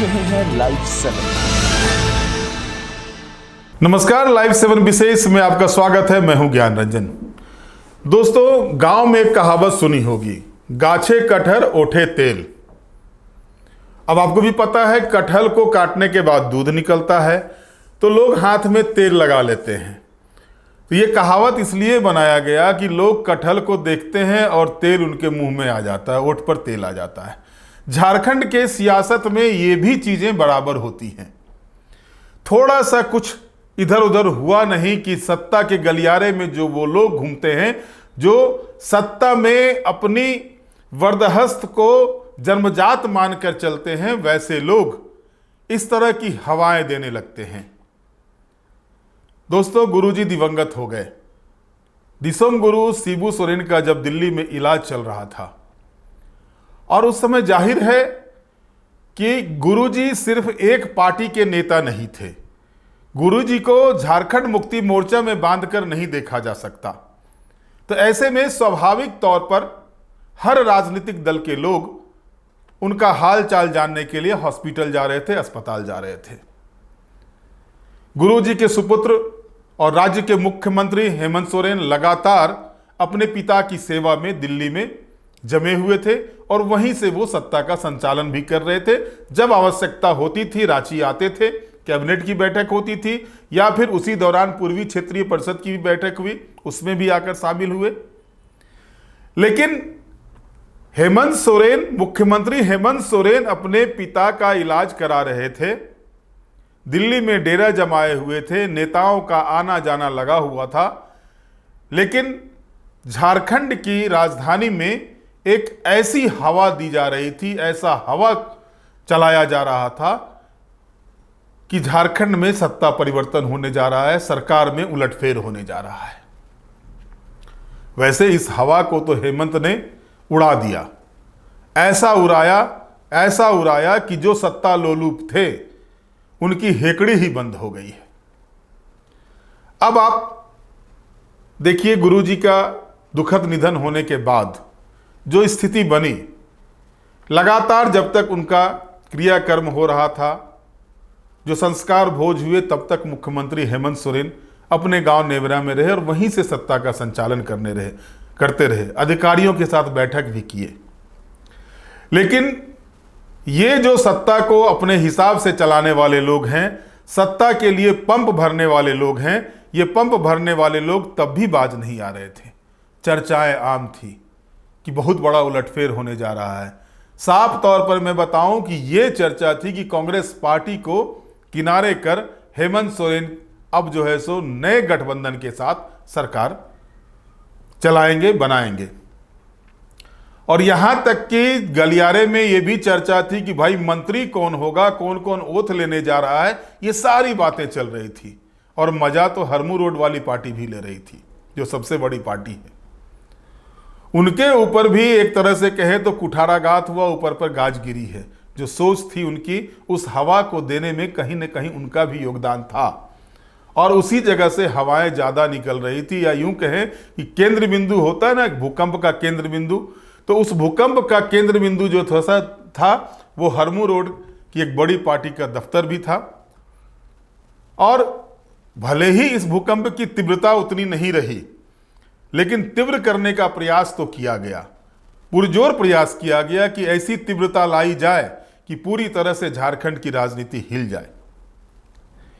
रहे हैं लाइव 7। नमस्कार, लाइव 7 विशेष में आपका स्वागत है। मैं हूं ज्ञान रंजन। दोस्तों, गांव में एक कहावत सुनी होगी, गाछे कटहर ओठे तेल। अब आपको भी पता है कटहल को काटने के बाद दूध निकलता है तो लोग हाथ में तेल लगा लेते हैं। तो ये कहावत इसलिए बनाया गया कि लोग कटहल को देखते हैं और तेल उनके मुंह में आ जाता है, ओठ पर तेल आ जाता है। झारखंड के सियासत में ये भी चीजें बराबर होती हैं। थोड़ा सा कुछ इधर उधर हुआ नहीं कि सत्ता के गलियारे में जो वो लोग घूमते हैं, जो सत्ता में अपनी वरदहस्त को जन्मजात मानकर चलते हैं, वैसे लोग इस तरह की हवाएं देने लगते हैं। दोस्तों, गुरुजी दिवंगत हो गए। दिसोम गुरु शिबू सोरेन का जब दिल्ली में इलाज चल रहा था और उस समय जाहिर है कि गुरुजी सिर्फ एक पार्टी के नेता नहीं थे। गुरुजी को झारखंड मुक्ति मोर्चा में बांधकर नहीं देखा जा सकता। तो ऐसे में स्वाभाविक तौर पर हर राजनीतिक दल के लोग उनका हाल चाल जानने के लिए हॉस्पिटल जा रहे थे, अस्पताल जा रहे थे। गुरुजी के सुपुत्र और राज्य के मुख्यमंत्री हेमंत सोरेन लगातार अपने पिता की सेवा में दिल्ली में जमे हुए थे और वहीं से वो सत्ता का संचालन भी कर रहे थे। जब आवश्यकता होती थी रांची आते थे, कैबिनेट की बैठक होती थी या फिर उसी दौरान पूर्वी क्षेत्रीय परिषद की भी बैठक हुई, उसमें भी आकर शामिल हुए। लेकिन हेमंत सोरेन, मुख्यमंत्री हेमंत सोरेन अपने पिता का इलाज करा रहे थे, दिल्ली में डेरा जमाए हुए थे, नेताओं का आना जाना लगा हुआ था। लेकिन झारखंड की राजधानी में एक ऐसी हवा दी जा रही थी, ऐसा हवा चलाया जा रहा था कि झारखंड में सत्ता परिवर्तन होने जा रहा है, सरकार में उलटफेर होने जा रहा है। वैसे इस हवा को तो हेमंत ने उड़ा दिया। ऐसा उड़ाया कि जो सत्ता लोलुप थे उनकी हेकड़ी ही बंद हो गई है। अब आप देखिए, गुरुजी का दुखद निधन होने के बाद जो स्थिति बनी, लगातार जब तक उनका क्रियाकर्म हो रहा था, जो संस्कार भोज हुए, तब तक मुख्यमंत्री हेमंत सोरेन अपने गांव नेवरा में रहे और वहीं से सत्ता का संचालन करते रहे। अधिकारियों के साथ बैठक भी किए। लेकिन ये जो सत्ता को अपने हिसाब से चलाने वाले लोग हैं, सत्ता के लिए पंप भरने वाले लोग हैं, ये पंप भरने वाले लोग तब भी बाज नहीं आ रहे थे। चर्चाएं आम थी कि बहुत बड़ा उलटफेर होने जा रहा है। साफ तौर पर मैं बताऊं कि ये चर्चा थी कि कांग्रेस पार्टी को किनारे कर हेमंत सोरेन अब जो है सो नए गठबंधन के साथ सरकार चलाएंगे, बनाएंगे। और यहां तक कि गलियारे में ये भी चर्चा थी कि भाई मंत्री कौन होगा, कौन कौन ओथ लेने जा रहा है, ये सारी बातें चल रही थी। और मजा तो हरमू रोड वाली पार्टी भी ले रही थी, जो सबसे बड़ी पार्टी है। उनके ऊपर भी एक तरह से कहे तो कुठाराघात हुआ, ऊपर पर गाज गिरी है। जो सोच थी उनकी, उस हवा को देने में कहीं न कहीं उनका भी योगदान था और उसी जगह से हवाएं ज्यादा निकल रही थी। या यूं कहें कि केंद्र बिंदु होता है ना, भूकंप का केंद्र बिंदु, तो उस भूकंप का केंद्र बिंदु जो था वो हरमू रोड की एक बड़ी पार्टी का दफ्तर भी था। और भले ही इस भूकंप की तीव्रता उतनी नहीं रही, लेकिन तीव्र करने का प्रयास तो किया गया, पुरजोर प्रयास किया गया कि ऐसी तीव्रता लाई जाए कि पूरी तरह से झारखंड की राजनीति हिल जाए।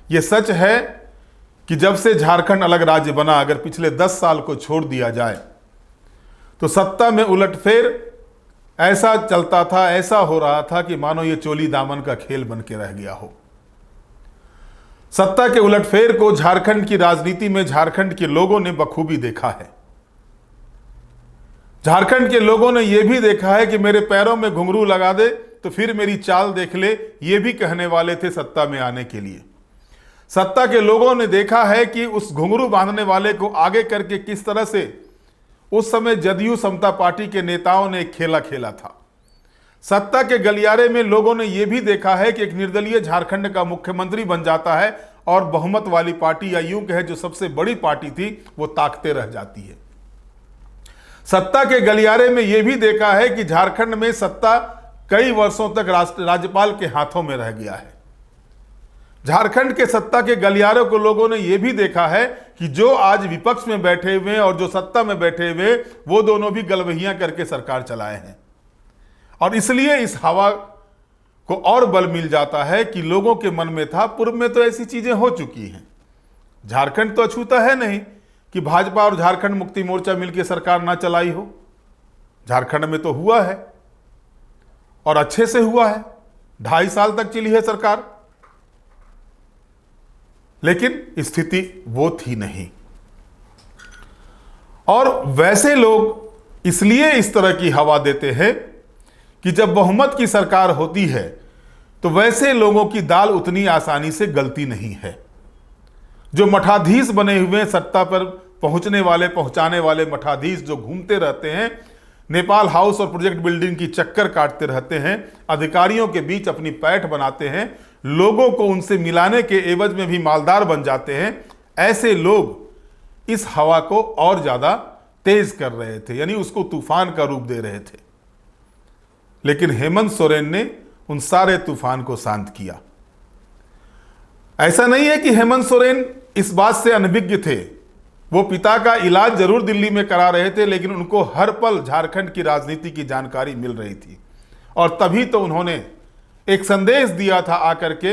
यह सच है कि जब से झारखंड अलग राज्य बना, अगर पिछले 10 साल को छोड़ दिया जाए तो सत्ता में उलटफेर ऐसा चलता था, ऐसा हो रहा था कि मानो ये चोली दामन का खेल बन के रह गया हो। सत्ता के उलटफेर को झारखंड की राजनीति में झारखंड के लोगों ने बखूबी देखा है। झारखंड के लोगों ने यह भी देखा है कि मेरे पैरों में घुंघरू लगा दे तो फिर मेरी चाल देख ले, ये भी कहने वाले थे सत्ता में आने के लिए। सत्ता के लोगों ने देखा है कि उस घुंघरू बांधने वाले को आगे करके किस तरह से उस समय जदयू समता पार्टी के नेताओं ने एक खेला खेला था। सत्ता के गलियारे में लोगों ने यह भी देखा है कि एक निर्दलीय झारखंड का मुख्यमंत्री बन जाता है और बहुमत वाली पार्टी, या यूं कहे जो सबसे बड़ी पार्टी थी, वो ताकते रह जाती है। सत्ता के गलियारे में यह भी देखा है कि झारखंड में सत्ता कई वर्षों तक राज्यपाल के हाथों में रह गया है। झारखंड के सत्ता के गलियारों को लोगों ने यह भी देखा है कि जो आज विपक्ष में बैठे हुए और जो सत्ता में बैठे हुए, वो दोनों भी गलवहियां करके सरकार चलाए हैं। और इसलिए इस हवा को और बल मिल जाता है कि लोगों के मन में था, पूर्व में तो ऐसी चीजें हो चुकी हैं। झारखंड तो अछूता है नहीं कि भाजपा और झारखंड मुक्ति मोर्चा मिलकर सरकार ना चलाई हो। झारखंड में तो हुआ है और अच्छे से हुआ है, 2.5 साल तक चली है सरकार। लेकिन स्थिति वो थी नहीं। और वैसे लोग इसलिए इस तरह की हवा देते हैं कि जब बहुमत की सरकार होती है तो वैसे लोगों की दाल उतनी आसानी से गलती नहीं है। जो मठाधीश बने हुए, सत्ता पर पहुंचाने वाले मठाधीश जो घूमते रहते हैं, नेपाल हाउस और प्रोजेक्ट बिल्डिंग की चक्कर काटते रहते हैं, अधिकारियों के बीच अपनी पैठ बनाते हैं, लोगों को उनसे मिलाने के एवज में भी मालदार बन जाते हैं, ऐसे लोग इस हवा को और ज्यादा तेज कर रहे थे, यानी उसको तूफान का रूप दे रहे थे। लेकिन हेमंत सोरेन ने उन सारे तूफान को शांत किया। ऐसा नहीं है कि हेमंत सोरेन इस बात से अनभिज्ञ थे। वो पिता का इलाज जरूर दिल्ली में करा रहे थे, लेकिन उनको हर पल झारखंड की राजनीति की जानकारी मिल रही थी। और तभी तो उन्होंने एक संदेश दिया था आकर के,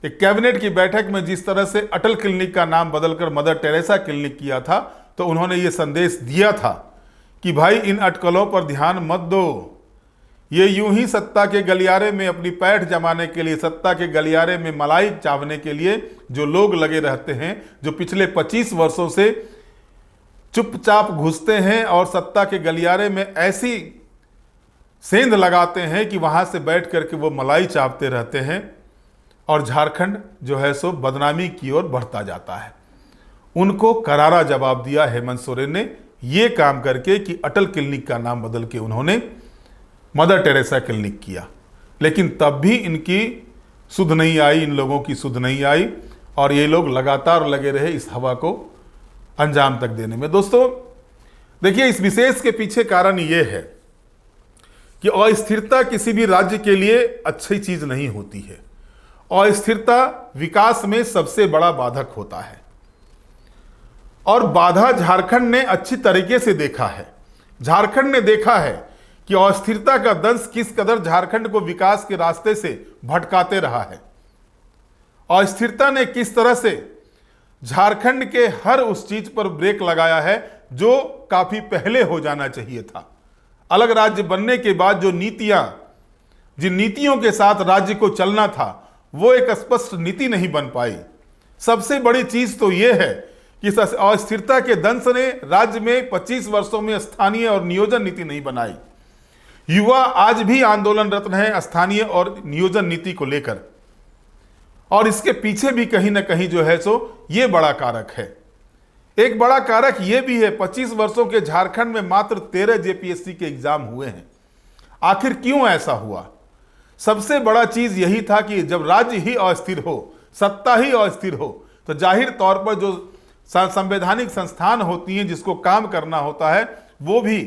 एक कैबिनेट की बैठक में जिस तरह से अटल क्लिनिक का नाम बदलकर मदर टेरेसा क्लिनिक किया था, तो उन्होंने ये संदेश दिया था कि भाई इन अटकलों पर ध्यान मत दो। ये यूं ही सत्ता के गलियारे में अपनी पैठ जमाने के लिए, सत्ता के गलियारे में मलाई चावने के लिए जो लोग लगे रहते हैं, जो पिछले 25 वर्षों से चुपचाप घुसते हैं और सत्ता के गलियारे में ऐसी सेंध लगाते हैं कि वहां से बैठ करके वो मलाई चावते रहते हैं, और झारखंड जो है सो बदनामी की ओर बढ़ता जाता है। उनको करारा जवाब दिया हेमंत सोरेन ने ये काम करके कि अटल क्लिनिक का नाम बदल के उन्होंने मदर टेरेसा क्लिनिक किया। लेकिन तब भी इनकी सुध नहीं आई, इन लोगों की सुध नहीं आई, और ये लोग लगातार लगे रहे इस हवा को अंजाम तक देने में। दोस्तों देखिए, इस विशेष के पीछे कारण ये है कि अस्थिरता किसी भी राज्य के लिए अच्छी चीज नहीं होती है। अस्थिरता विकास में सबसे बड़ा बाधक होता है, और बाधा झारखंड ने अच्छी तरीके से देखा है। झारखंड ने देखा है कि अस्थिरता का दंश किस कदर झारखंड को विकास के रास्ते से भटकाते रहा है। अस्थिरता ने किस तरह से झारखंड के हर उस चीज पर ब्रेक लगाया है जो काफी पहले हो जाना चाहिए था। अलग राज्य बनने के बाद जो नीतियां, जिन नीतियों के साथ राज्य को चलना था, वो एक स्पष्ट नीति नहीं बन पाई। सबसे बड़ी चीज तो यह है कि अस्थिरता के दंश ने राज्य में 25 वर्षों में स्थानीय और नियोजन नीति नहीं बनाई। युवा आज भी आंदोलनरत है स्थानीय और नियोजन नीति को लेकर, और इसके पीछे भी कहीं ना कहीं जो है सो ये बड़ा कारक है। एक बड़ा कारक ये भी है, 25 वर्षों के झारखंड में मात्र 13 जेपीएससी के एग्जाम हुए हैं। आखिर क्यों ऐसा हुआ? सबसे बड़ा चीज यही था कि जब राज्य ही अस्थिर हो, सत्ता ही अस्थिर हो, तो जाहिर तौर पर जो संवैधानिक संस्थान होती हैं, जिसको काम करना होता है, वो भी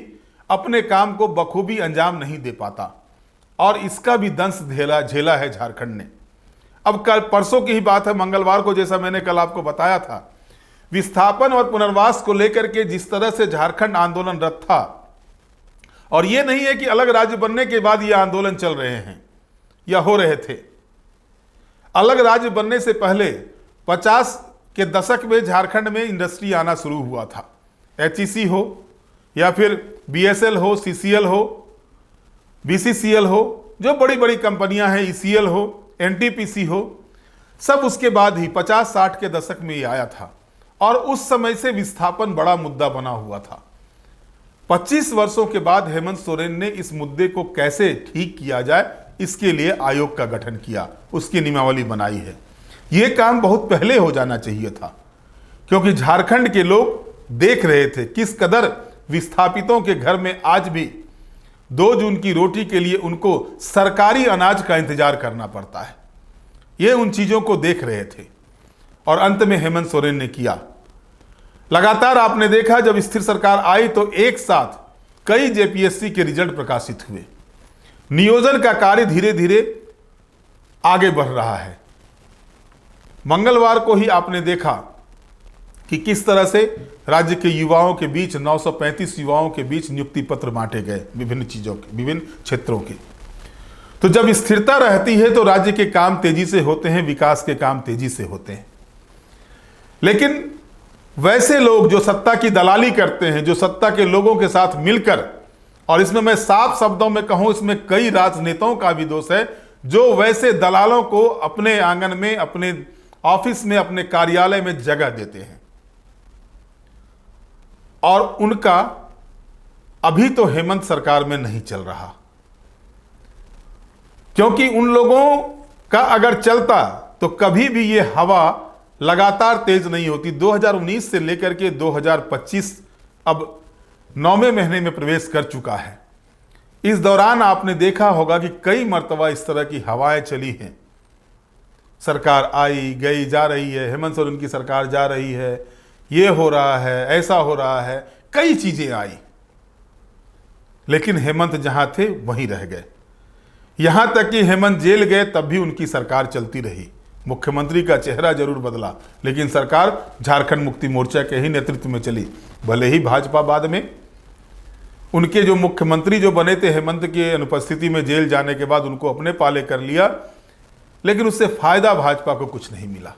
अपने काम को बखूबी अंजाम नहीं दे पाता। और इसका भी दंश झेला है झारखंड ने। अब कल परसों की ही बात है, मंगलवार को, जैसा मैंने कल आपको बताया था, विस्थापन और पुनर्वास को लेकर के जिस तरह से झारखंड आंदोलनरत था, और यह नहीं है कि अलग राज्य बनने के बाद ये आंदोलन चल रहे हैं या हो रहे थे। अलग राज्य बनने से पहले 50 के दशक में झारखंड में इंडस्ट्री आना शुरू हुआ था। HEC हो या फिर BSL हो, CCL हो, BCCL हो, जो बड़ी बड़ी कंपनियां हैं, ECL हो, NTPC हो, सब उसके बाद ही 50-60 के दशक में ये आया था। और उस समय से विस्थापन बड़ा मुद्दा बना हुआ था। 25 वर्षों के बाद हेमंत सोरेन ने इस मुद्दे को कैसे ठीक किया जाए, इसके लिए आयोग का गठन किया, उसकी नियमावली बनाई है। यह काम बहुत पहले हो जाना चाहिए था, क्योंकि झारखंड के लोग देख रहे थे किस कदर विस्थापितों के घर में आज भी 2 जून की रोटी के लिए उनको सरकारी अनाज का इंतजार करना पड़ता है। ये उन चीजों को देख रहे थे, और अंत में हेमंत सोरेन ने किया। लगातार आपने देखा, जब स्थिर सरकार आई तो एक साथ कई जेपीएससी के रिजल्ट प्रकाशित हुए। नियोजन का कार्य धीरे धीरे आगे बढ़ रहा है। मंगलवार को ही आपने देखा कि किस तरह से राज्य के युवाओं के बीच 935 युवाओं के बीच नियुक्ति पत्र बांटे गए विभिन्न चीजों के, विभिन्न क्षेत्रों के। तो जब स्थिरता रहती है तो राज्य के काम तेजी से होते हैं, विकास के काम तेजी से होते हैं। लेकिन वैसे लोग जो सत्ता की दलाली करते हैं, जो सत्ता के लोगों के साथ मिलकर, और इसमें मैं साफ शब्दों में कहूं इसमें कई राजनेताओं का भी दोष है, जो वैसे दलालों को अपने आंगन में, अपने ऑफिस में, अपने कार्यालय में जगह देते हैं। और उनका अभी तो हेमंत सरकार में नहीं चल रहा, क्योंकि उन लोगों का अगर चलता तो कभी भी ये हवा लगातार तेज नहीं होती। 2019 से लेकर के 2025 अब 9वें महीने में प्रवेश कर चुका है। इस दौरान आपने देखा होगा कि कई मर्तबा इस तरह की हवाएं चली हैं। सरकार आई गई जा रही है, हेमंत सोरेन की सरकार जा रही है, ये हो रहा है, ऐसा हो रहा है, कई चीजें आई, लेकिन हेमंत जहां थे वहीं रह गए। यहां तक कि हेमंत जेल गए तब भी उनकी सरकार चलती रही। मुख्यमंत्री का चेहरा जरूर बदला, लेकिन सरकार झारखंड मुक्ति मोर्चा के ही नेतृत्व में चली। भले ही भाजपा बाद में उनके जो मुख्यमंत्री जो बने थे हेमंत की अनुपस्थिति में जेल जाने के बाद उनको अपने पाले कर लिया, लेकिन उससे फायदा भाजपा को कुछ नहीं मिला।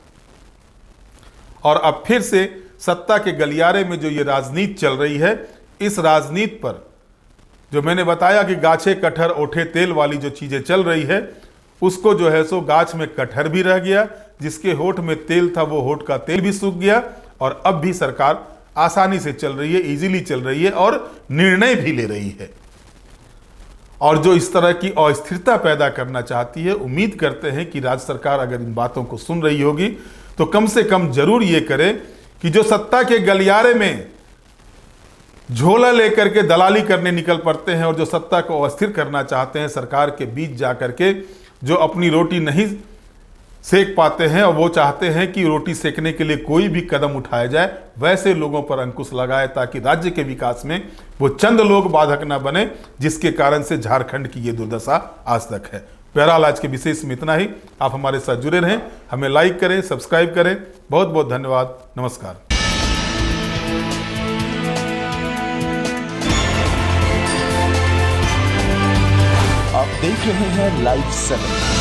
और अब फिर से सत्ता के गलियारे में जो ये राजनीति चल रही है, इस राजनीति पर जो मैंने बताया कि गाछे कटहर ओठे तेल वाली जो चीजें चल रही है, उसको जो है सो गाछ में कटहर भी रह गया, जिसके होठ में तेल था वो होठ का तेल भी सूख गया। और अब भी सरकार आसानी से चल रही है, इजीली चल रही है और निर्णय भी ले रही है। और जो इस तरह की अस्थिरता पैदा करना चाहती है, उम्मीद करते हैं कि राज्य सरकार अगर इन बातों को सुन रही होगी तो कम से कम जरूर ये करे कि जो सत्ता के गलियारे में झोला लेकर के दलाली करने निकल पड़ते हैं और जो सत्ता को अस्थिर करना चाहते हैं, सरकार के बीच जाकर के जो अपनी रोटी नहीं सेक पाते हैं और वो चाहते हैं कि रोटी सेकने के लिए कोई भी कदम उठाया जाए, वैसे लोगों पर अंकुश लगाए ताकि राज्य के विकास में वो चंद लोग बाधक न बने, जिसके कारण से झारखंड की ये दुर्दशा आज तक है। बहरहाल आज के विशेष में इतना ही। आप हमारे साथ जुड़े रहें, हमें लाइक करें, सब्सक्राइब करें। बहुत बहुत धन्यवाद। नमस्कार। आप देख रहे हैं लाइव 7।